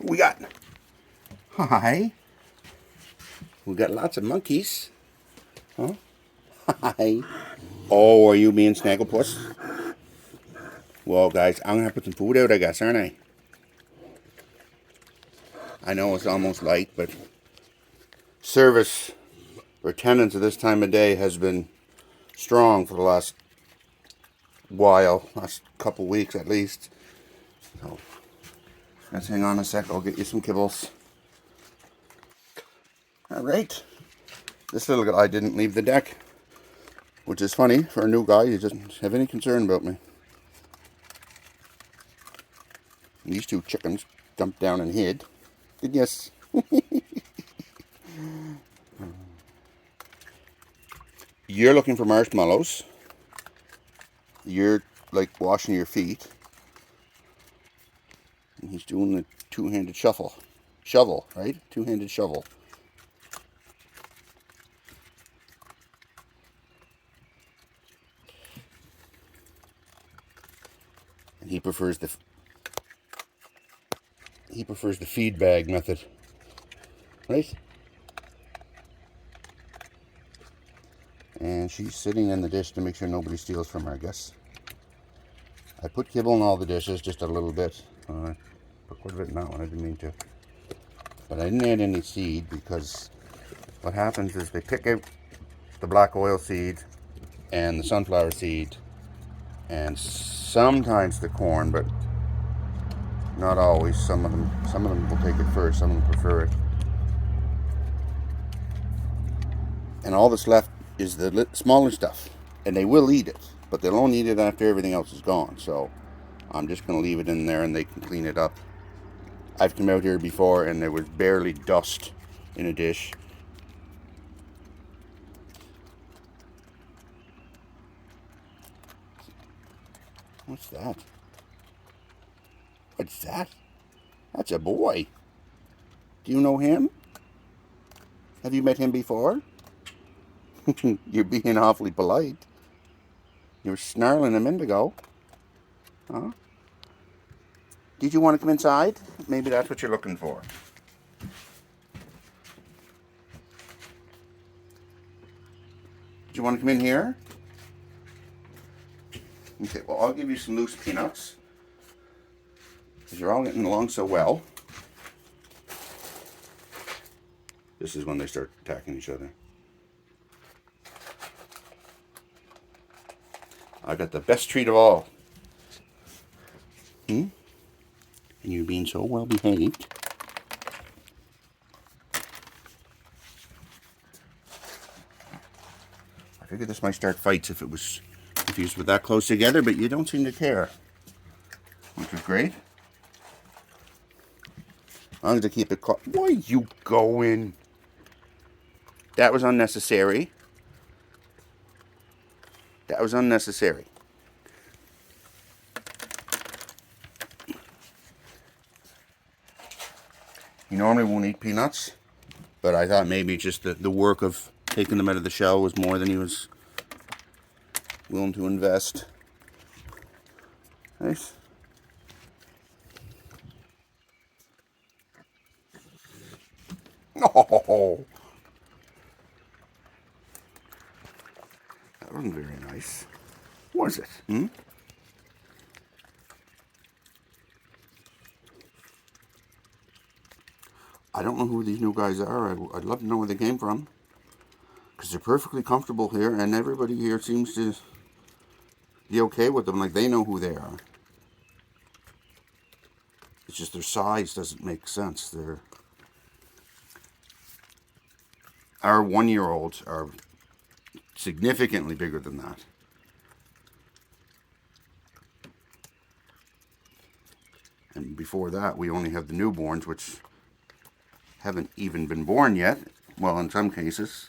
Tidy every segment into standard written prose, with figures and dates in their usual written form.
Who we got? Hi. We got lots of monkeys. Huh? Hi. Oh, are you being Snagglepuss? Well, guys, I'm going to have to put some food out, I guess, aren't I? I know it's almost light, but service for attendance at this time of day has been strong for the last last couple weeks at least. So, let's hang on a sec. I'll get you some kibbles. All right. This little guy didn't leave the deck, which is funny for a new guy. He doesn't have any concern about me. These two chickens jumped down and hid. Yes. You're looking for marshmallows. You're like washing your feet. And he's doing the two-handed shuffle. Shovel, right? Two-handed shovel. And he prefers the feed bag method. Right? And she's sitting in the dish to make sure nobody steals from her, I guess. I put kibble in all the dishes, just a little bit. I put quite a bit in that one, I didn't mean to. But I didn't add any seed because what happens is they pick out the black oil seed and the sunflower seed and sometimes the corn, but not always. Some of them will take it first, some of them prefer it. And all that's left is the smaller stuff. And they will eat it, but they'll only eat it after everything else is gone. So I'm just going to leave it in there and they can clean it up. I've come out here before and there was barely dust in a dish. What's that? What's that? That's a boy. Do you know him? Have you met him before? You're being awfully polite. You were snarling a minute ago. Huh? Did you want to come inside? Maybe that's what you're looking for. Do you want to come in here? Okay, well, I'll give you some loose peanuts. Because you're all getting along so well. This is when they start attacking each other. I got the best treat of all. And you're being so well behaved. I figured this might start fights if you were that close together, but you don't seem to care. Which is great. I'm going to keep it quiet. Where are you going? That was unnecessary. That was unnecessary. He normally won't eat peanuts, but I thought maybe just the work of taking them out of the shell was more than he was willing to invest. Nice. Oh, that wasn't very nice, was it? I don't know who these new guys are. I'd love to know where they came from. Because they're perfectly comfortable here, and everybody here seems to be okay with them, like they know who they are. It's just their size doesn't make sense. Our 1-year-olds are significantly bigger than that. And before that, we only have the newborns, which haven't even been born yet. Well, in some cases.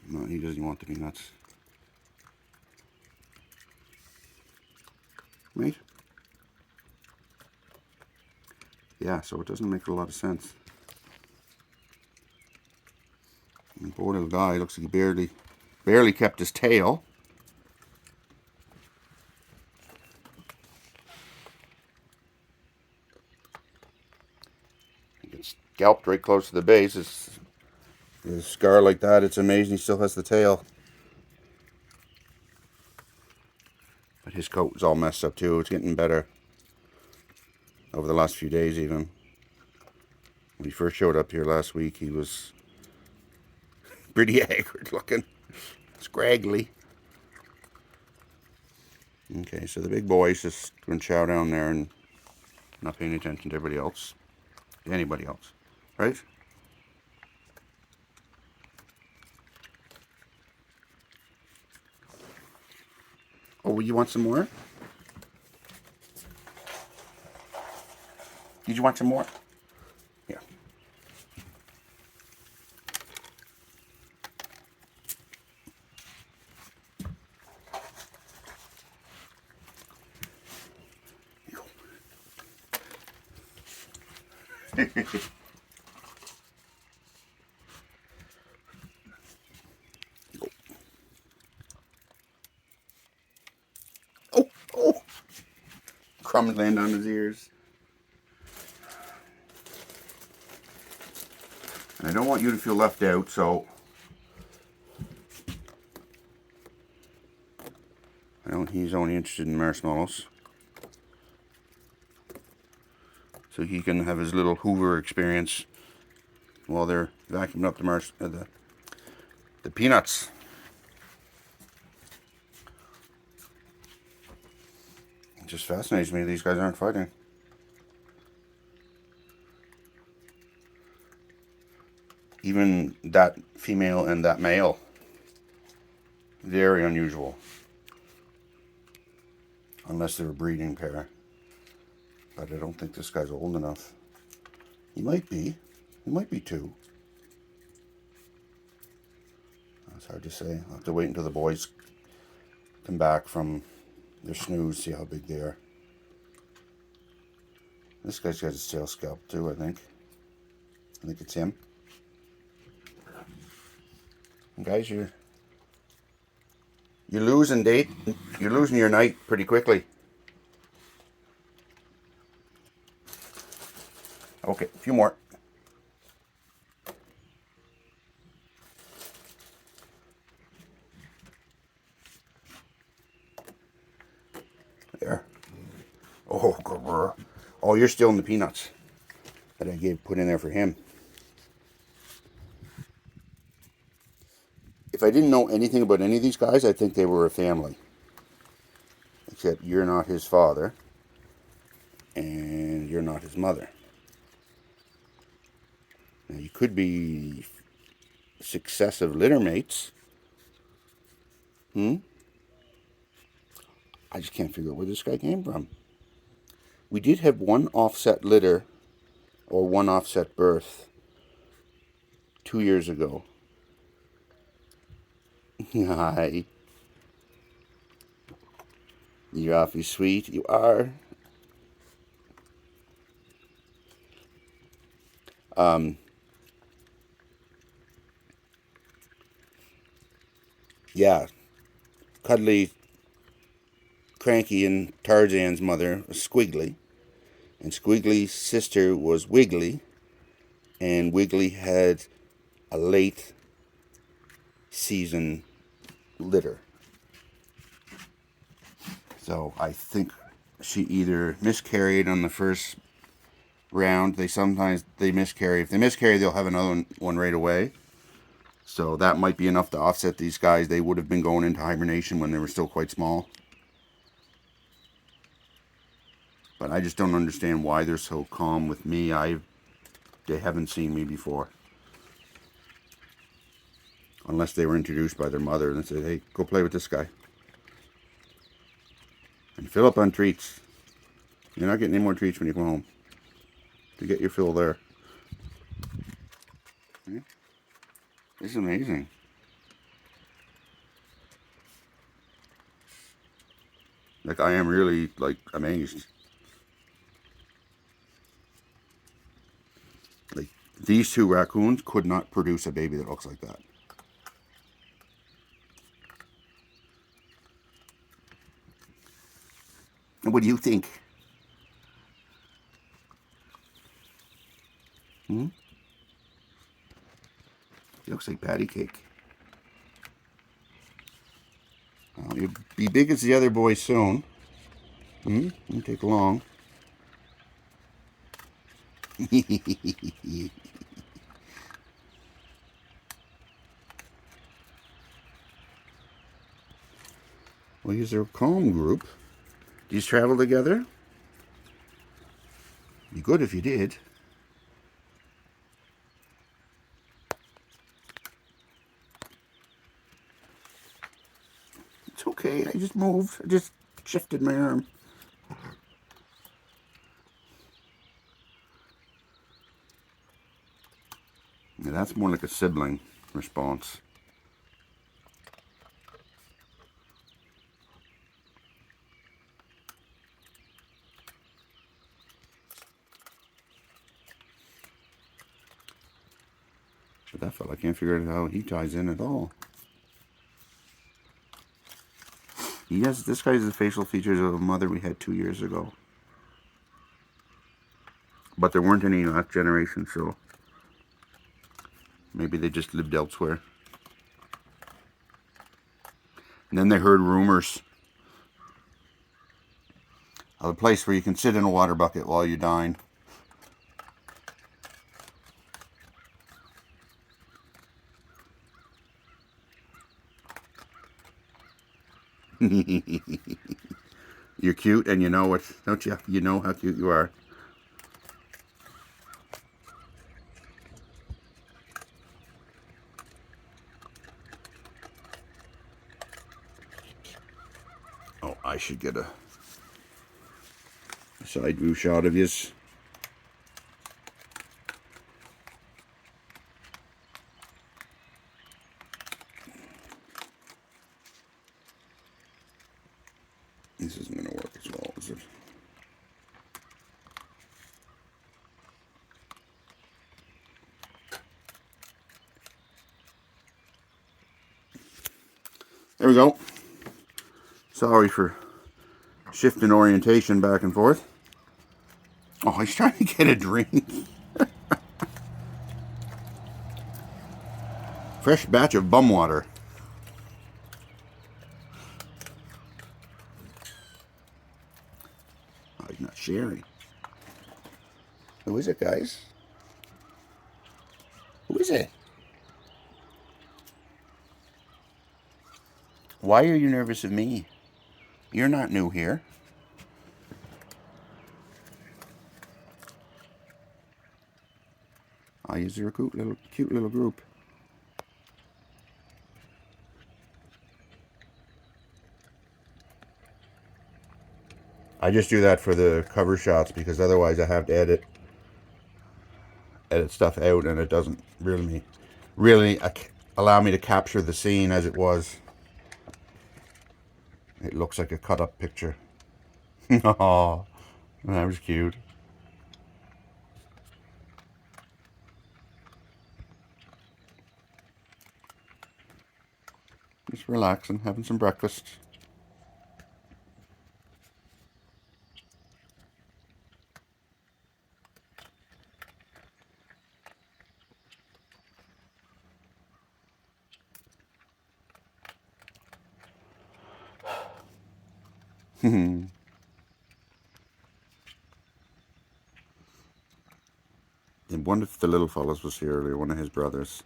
No, he doesn't want the peanuts. Right? Yeah, so it doesn't make a lot of sense. And poor little guy looks like he barely kept his tail. It's scalped right close to the base. It's a scar like that. It's amazing he still has the tail. But his coat is all messed up too. It's getting better over the last few days even. When he first showed up here last week, he was pretty haggard looking. Scraggly. Okay, so the big boy's just going to chow down there and not paying attention to everybody else. Anybody else. Right? Oh, you want some more? Did you want some more? Yeah. Oh, oh. Crumbs land on his ears. And I don't want you to feel left out, so he's only interested in marshmallows. So he can have his little Hoover experience while they're vacuuming up the peanuts. It just fascinates me these guys aren't fighting. Even that female and that male. Very unusual. Unless they're a breeding pair. But I don't think this guy's old enough. He might be. He might be 2. It's hard to say. I'll have to wait until the boys come back from their snooze, see how big they are. This guy's got his tail scalped too, I think. I think it's him. And guys, you're losing You're losing your night pretty quickly. Okay, a few more. There. Oh, grr. Oh, you're still in the peanuts that I put in there for him. If I didn't know anything about any of these guys, I'd think they were a family. Except you're not his father, and you're not his mother. Now, you could be successive litter mates. I just can't figure out where this guy came from. We did have one offset litter, or one offset birth, 2 years ago. Hi. You're awfully sweet. You are. Yeah. Cuddly, Cranky, and Tarzan's mother was Squiggly. And Squiggly's sister was Wiggly. And Wiggly had a late season litter. So I think she either miscarried on the first round. Sometimes they miscarry. If they miscarry, they'll have another one right away. So that might be enough to offset these guys. They would have been going into hibernation when they were still quite small. But I just don't understand why they're so calm with me. They haven't seen me before. Unless they were introduced by their mother and said, hey, go play with this guy. And fill up on treats. You're not getting any more treats when you come home. To get your fill there. Okay. This is amazing. Like, I am really, amazed. Like, these 2 raccoons could not produce a baby that looks like that. And what do you think? Hmm? He looks like patty cake. Well, you'll be big as the other boy soon. Won't take long. Well, he's a calm group. Do you travel together? Be good if you did. It's okay. I just moved. I just shifted my arm. Yeah, that's more like a sibling response. But that fella, I can't figure out how he ties in at all. He has, this guy has the facial features of a mother we had 2 years ago. But there weren't any last generation, so maybe they just lived elsewhere. And then they heard rumors of a place where you can sit in a water bucket while you dine. You're cute and you know it, don't you? You know how cute you are. Oh, I should get a side view shot of his. This isn't going to work as well, is it? There we go. Sorry for shifting orientation back and forth. Oh, he's trying to get a drink. Fresh batch of bum water. Oh, he's not sharing. Who is it, guys? Who is it? Why are you nervous of me? You're not new here. I use a cute little group. I just do that for the cover shots because otherwise I have to edit stuff out, and it doesn't really allow me to capture the scene as it was. It looks like a cut up picture. Oh, that was cute. Just relaxing, having some breakfast. And one of the little fellas was here earlier, one of his brothers.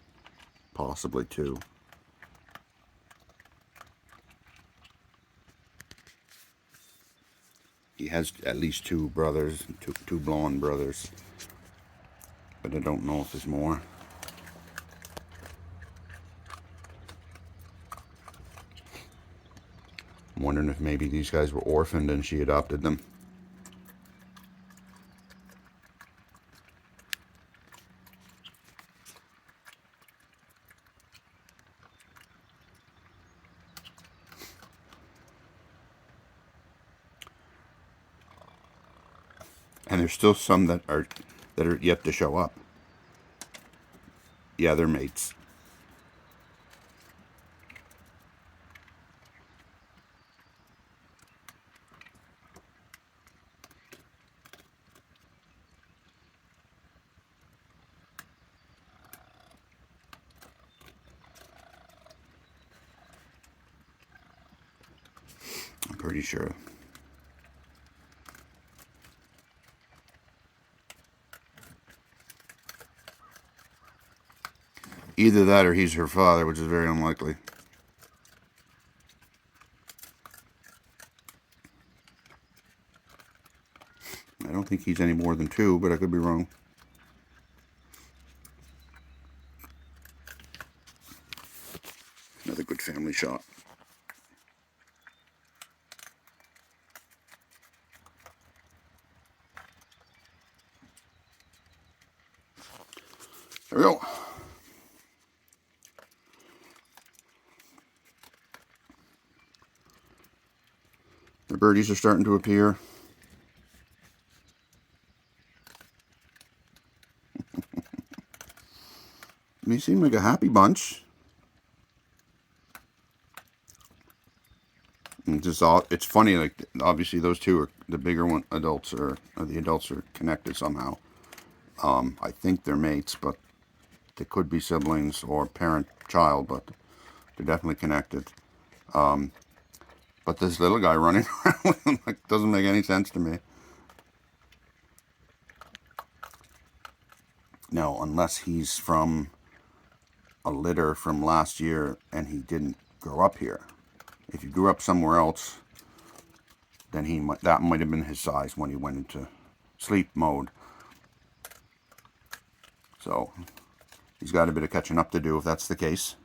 Possibly two. He has at least two brothers, two blonde brothers. But I don't know if there's more. I'm wondering if maybe these guys were orphaned and she adopted them. And there's still some that are yet to show up. Yeah, they're mates. pretty sure. Either that or he's her father, which is very unlikely. I don't think he's any more than 2, but I could be wrong. Another good family shot. There we go. The birdies are starting to appear. They seem like a happy bunch. It's funny, like, obviously those two are the bigger one. The adults are connected somehow. I think they're mates, but they could be siblings or parent-child, but they're definitely connected. But this little guy running around with them, like, doesn't make any sense to me. No, unless he's from a litter from last year and he didn't grow up here. If he grew up somewhere else, then that might have been his size when he went into sleep mode. So he's got a bit of catching up to do if that's the case.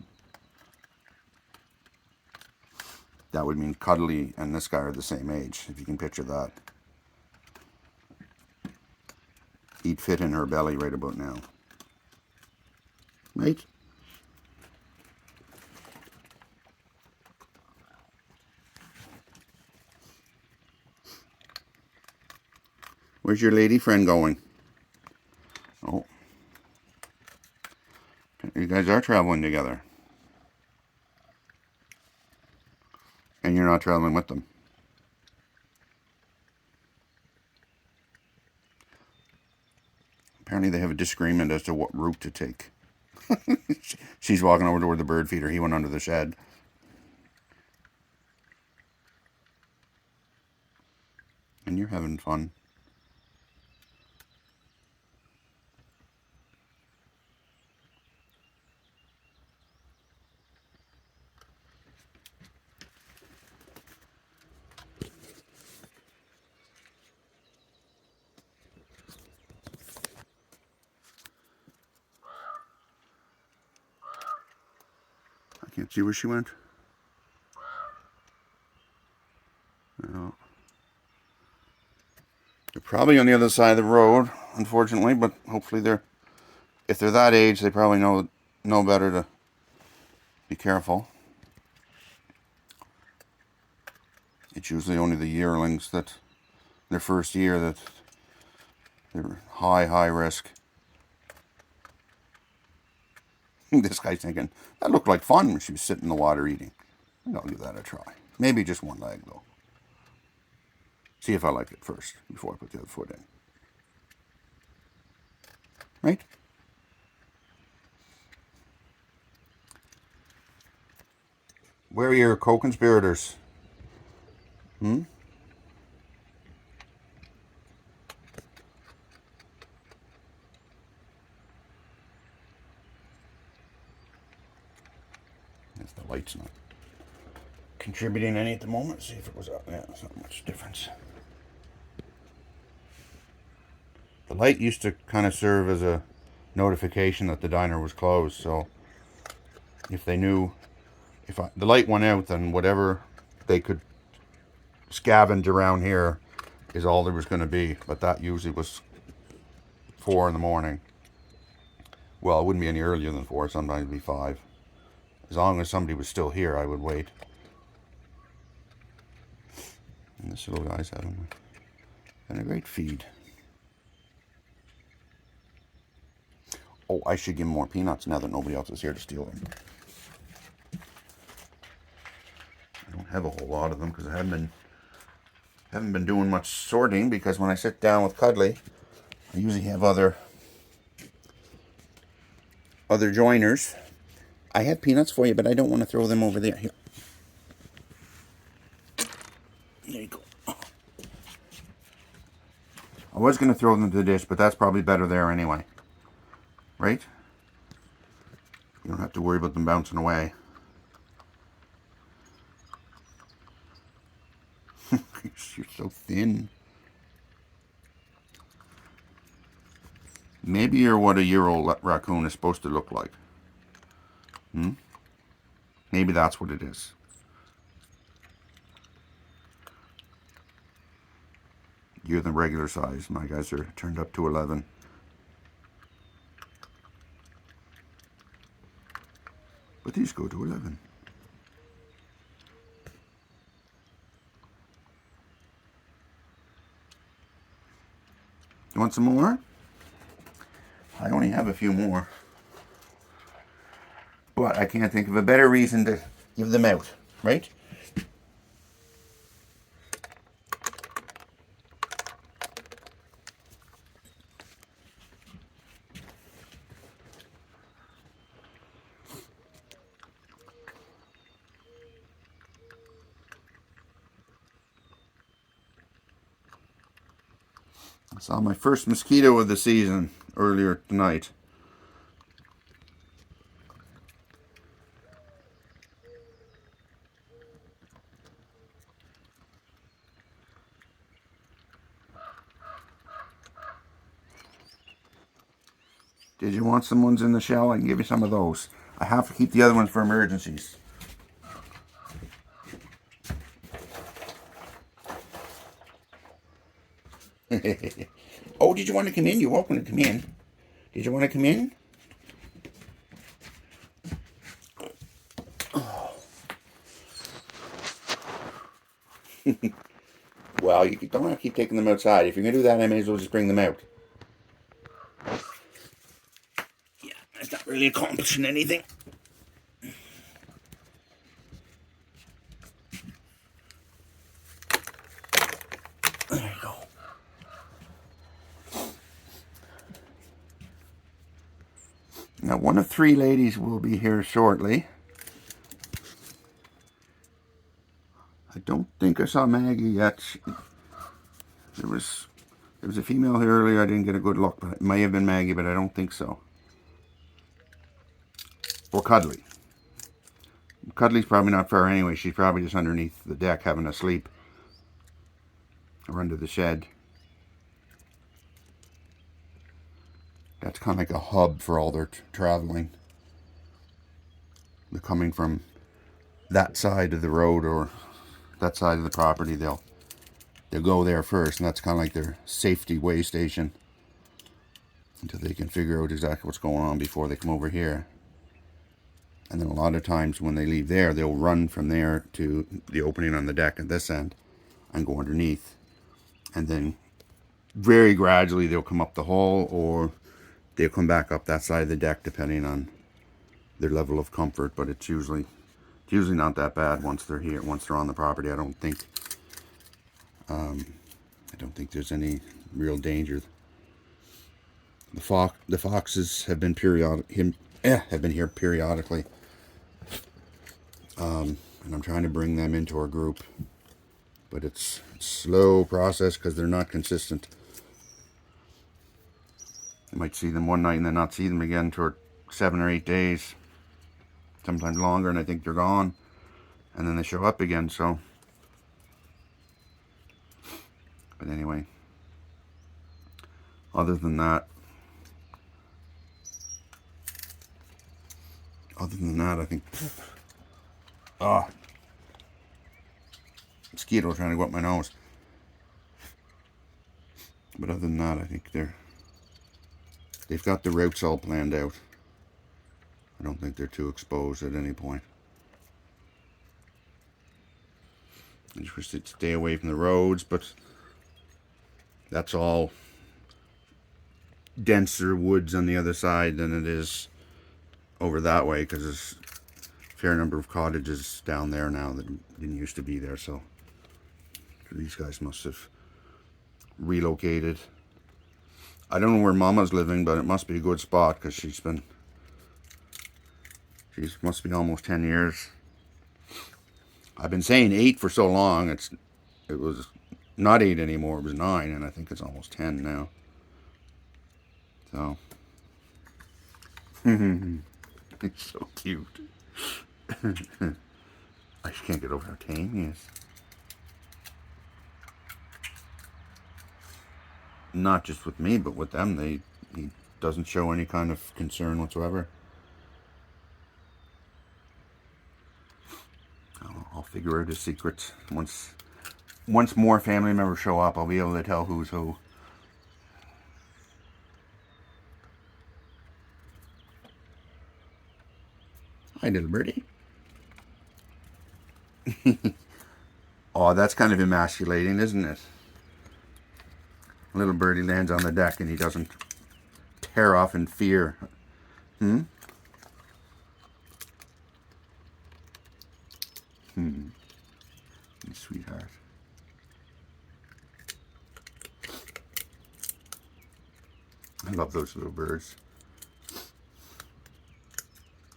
That would mean Cuddly and this guy are the same age, if you can picture that. He'd fit in her belly right about now. Right? Where's your lady friend going? Oh. You guys are traveling together. And you're not traveling with them. Apparently they have a disagreement as to what route to take. She's walking over toward the bird feeder. He went under the shed. And you're having fun. I can't see where she went. No. They're probably on the other side of the road, unfortunately, but hopefully if they're that age, they probably know better to be careful. It's usually only the yearlings that, their first year, that they're high risk. This guy's thinking, that looked like fun when she was sitting in the water eating. I'll give that a try. Maybe just one leg, though. See if I like it first, before I put the other foot in. Right? Where are your co-conspirators? Hmm? If the light's not contributing any at the moment, see if it was up. Yeah, there's not much difference. The light used to kind of serve as a notification that the diner was closed, so if they knew, the light went out, then whatever they could scavenge around here is all there was going to be. But that usually was 4 in the morning. Well, it wouldn't be any earlier than 4. Sometimes it'd be 5. As long as somebody was still here, I would wait. And this little guy's having a great feed. Oh, I should give him more peanuts now that nobody else is here to steal them. I don't have a whole lot of them because I haven't been doing much sorting, because when I sit down with Cuddly, I usually have other joiners. I have peanuts for you, but I don't want to throw them over there. Here. There you go. I was going to throw them into the dish, but that's probably better there anyway. Right? You don't have to worry about them bouncing away. You're so thin. Maybe you're what a year-old raccoon is supposed to look like. Maybe that's what it is. You're the regular size. My guys are turned up to 11. But these go to 11. You want some more? I only have a few more. But I can't think of a better reason to give them out, right? I saw my first mosquito of the season earlier tonight. Did you want some ones in the shell? I can give you some of those. I have to keep the other ones for emergencies. Oh, did you want to come in? You're welcome to come in. Did you want to come in? Oh. Well, you don't have to keep taking them outside. If you're going to do that, I may as well just bring them out. Yeah, that's not really accomplishing anything. There you go. Now, one of 3 ladies will be here shortly. I don't think I saw Maggie yet. There was a female here earlier. I didn't get a good look, but it may have been Maggie, but I don't think so. Or Cuddly. Cuddly's probably not far anyway. She's probably just underneath the deck having a sleep. Or under the shed. That's kind of like a hub for all their traveling. They're coming from that side of the road or that side of the property. They'll go there first, and that's kind of like their safety way station until they can figure out exactly what's going on before they come over here. And then a lot of times when they leave there, they'll run from there to the opening on the deck at this end and go underneath. And then very gradually they'll come up the hall, or they'll come back up that side of the deck depending on their level of comfort. But it's usually not that bad once they're here, once they're on the property. I don't think there's any real danger. The foxes have been here periodically, and I'm trying to bring them into our group, but it's a slow process because they're not consistent. You might see them one night and then not see them again for 7 or 8 days, sometimes longer, and I think they're gone, and then they show up again. So, but anyway, other than that, I think, mosquito trying to go up my nose. But other than that, I think they've got the routes all planned out. I don't think they're too exposed at any point. I just wish they'd stay away from the roads, but that's all denser woods on the other side than it is over that way, because there's a fair number of cottages down there now that didn't used to be there. So these guys must have relocated. I don't know where Mama's living, but it must be a good spot because she must be almost 10 years. I've been saying 8 for so long. It was not 8 anymore, it was 9, and I think it's almost 10 now. So, it's so cute. I just can't get over how tame he is. Not just with me, but with them. He doesn't show any kind of concern whatsoever. I'll figure out his secrets. Once more family members show up, I'll be able to tell who's who. Hi, little birdie. Oh, that's kind of emasculating, isn't it? Little birdie lands on the deck and he doesn't tear off in fear. Sweetheart. I love those little birds.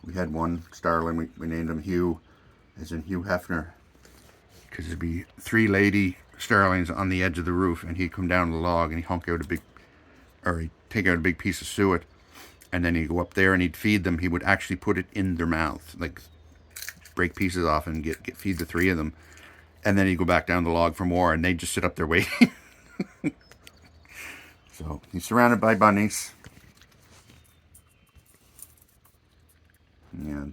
We had one starling, we named him Hugh, as in Hugh Hefner, because there'd be 3 lady starlings on the edge of the roof, and he'd come down the log and he'd he'd take out a big piece of suet, and then he'd go up there and he'd feed them. He would actually put it in their mouth, like break pieces off and feed the 3 of them, and then he'd go back down the log for more, and they'd just sit up there waiting. So he's surrounded by bunnies. Yeah.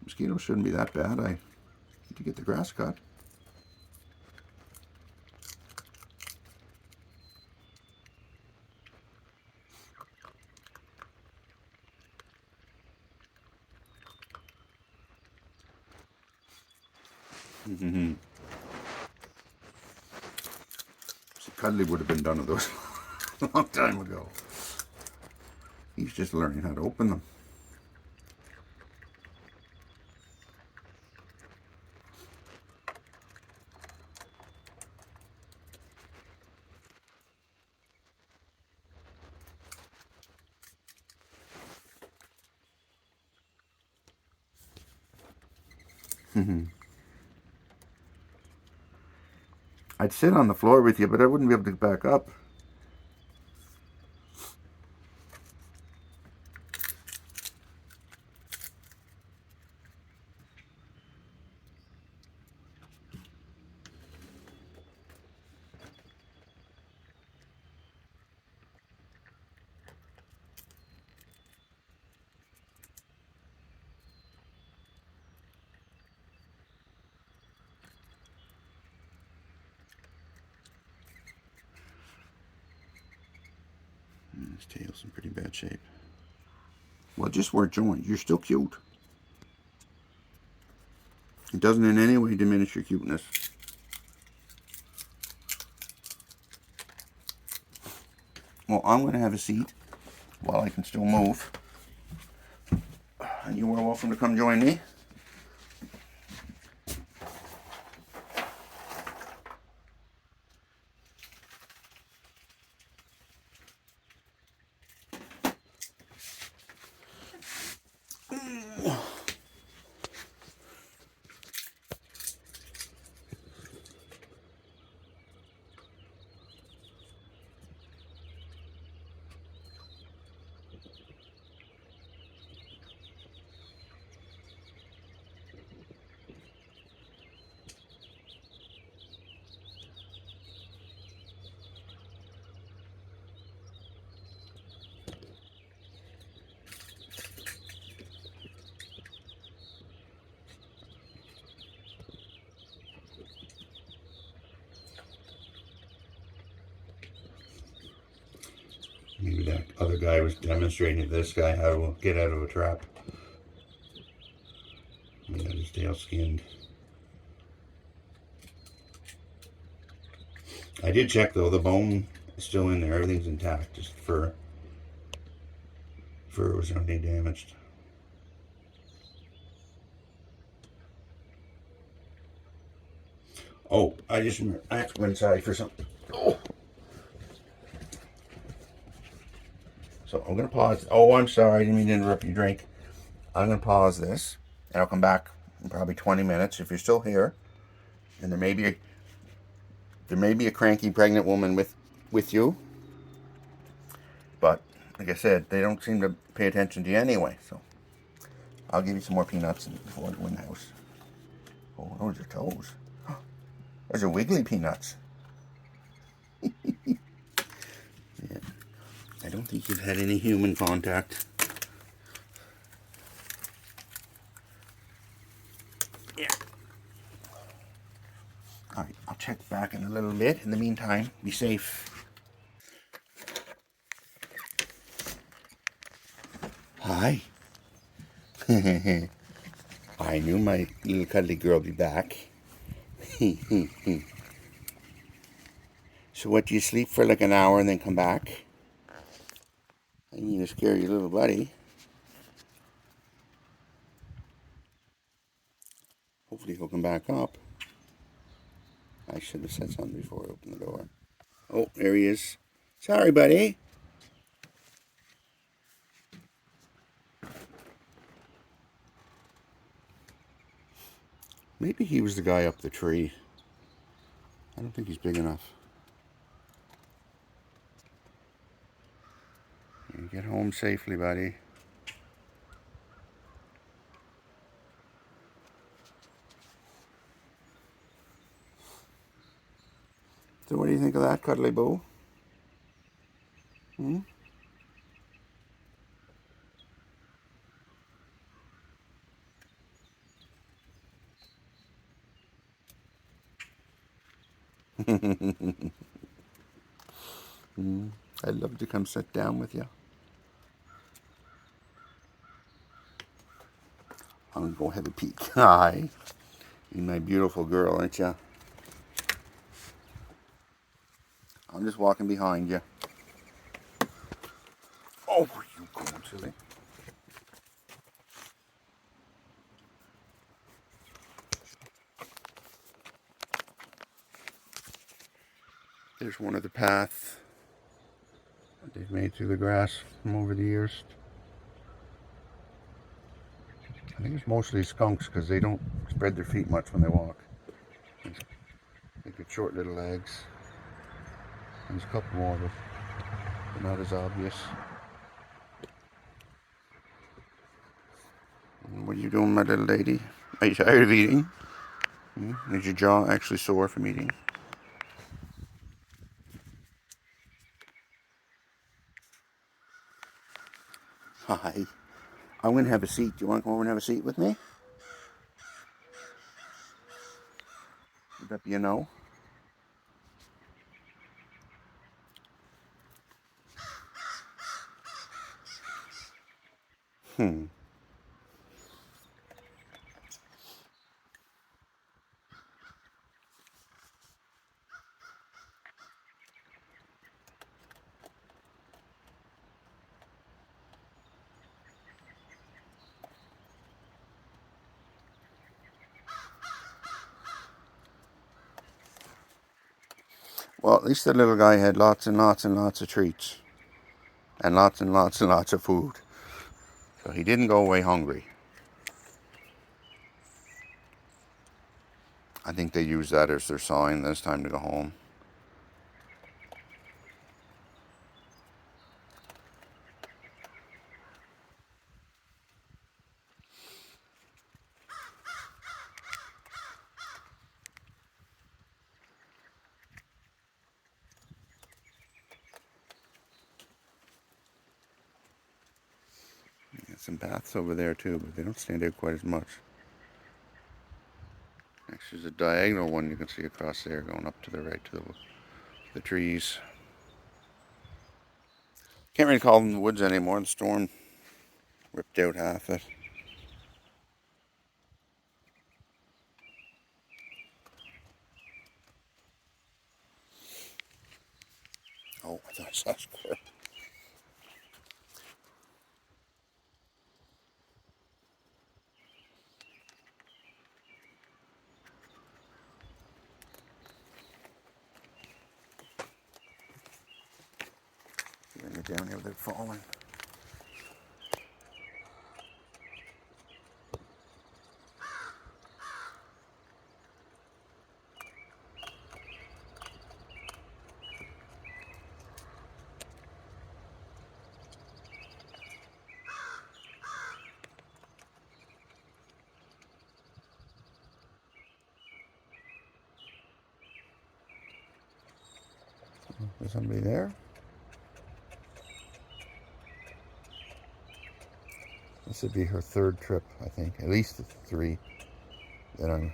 Mosquitoes shouldn't be that bad. I need to get the grass cut. So Cuddly would have been done with those a long time ago. He's just learning how to open them. I'd sit on the floor with you, but I wouldn't be able to get back up. His tail's in pretty bad shape. Well, just wear joined. You're still cute. It doesn't in any way diminish your cuteness. Well, I'm going to have a seat while I can still move. And you are welcome to come join me. Maybe that other guy was demonstrating to this guy how to get out of a trap. He got his tail skinned. I did check though, the bone is still in there, everything's intact, just fur. Fur was only damaged. Oh, I just remember, I have to go inside for something. Oh. So I'm going to pause. Oh, I'm sorry. I didn't mean to interrupt your drink. I'm going to pause this, and I'll come back in probably 20 minutes if you're still here. And there may be a cranky pregnant woman with you, but like I said, they don't seem to pay attention to you anyway. So I'll give you some more peanuts before I go in the house. Oh, those are toes. Those are wiggly peanuts. Yeah. I don't think you've had any human contact. Yeah. Alright, I'll check back in a little bit. In the meantime, be safe. Hi. I knew my little cuddly girl would be back. So what, do you sleep for like an hour and then come back? I need to scare your little buddy. Hopefully he'll come back up. I should have said something before I opened the door. Oh, there he is. Sorry, buddy. Maybe he was the guy up the tree. I don't think he's big enough. You get home safely, buddy. So what do you think of that, Cuddly Boo? Hmm? I'd love to come sit down with you. I'm going to go have a peek. Hi. You're my beautiful girl, aren't you? I'm just walking behind you. Oh, where you going, silly? There's one of the paths that they've made through the grass from over the years. I think it's mostly skunks because they don't spread their feet much when they walk. They get short little legs. There's a couple more, but they're not as obvious. What are you doing, my little lady? Are you tired of eating? Is your jaw actually sore from eating? Hi. I'm going to have a seat. Do you want to come over and have a seat with me? Would that be a no? Hmm. Well, at least the little guy had lots and lots and lots of treats. And lots and lots and lots of food. So he didn't go away hungry. I think they use that as their sign that it's time to go home. Got some baths over there too, but they don't stand out quite as much. Actually, there's a diagonal one you can see across there going up to the right to the trees. Can't really call them the woods anymore. The storm ripped out half it. Oh, I thought I saw a squirrel. Bring it down here without falling. Is somebody there? This would be her third trip, I think. At least 3 that I'm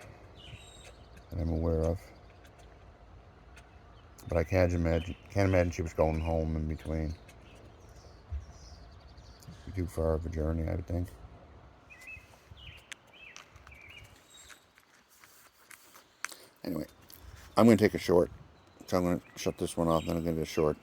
aware of. But I can't imagine she was going home in between. It'd be too far of a journey, I would think. Anyway, I'm going to take a short. So I'm going to shut this one off, then I'm going to do a short.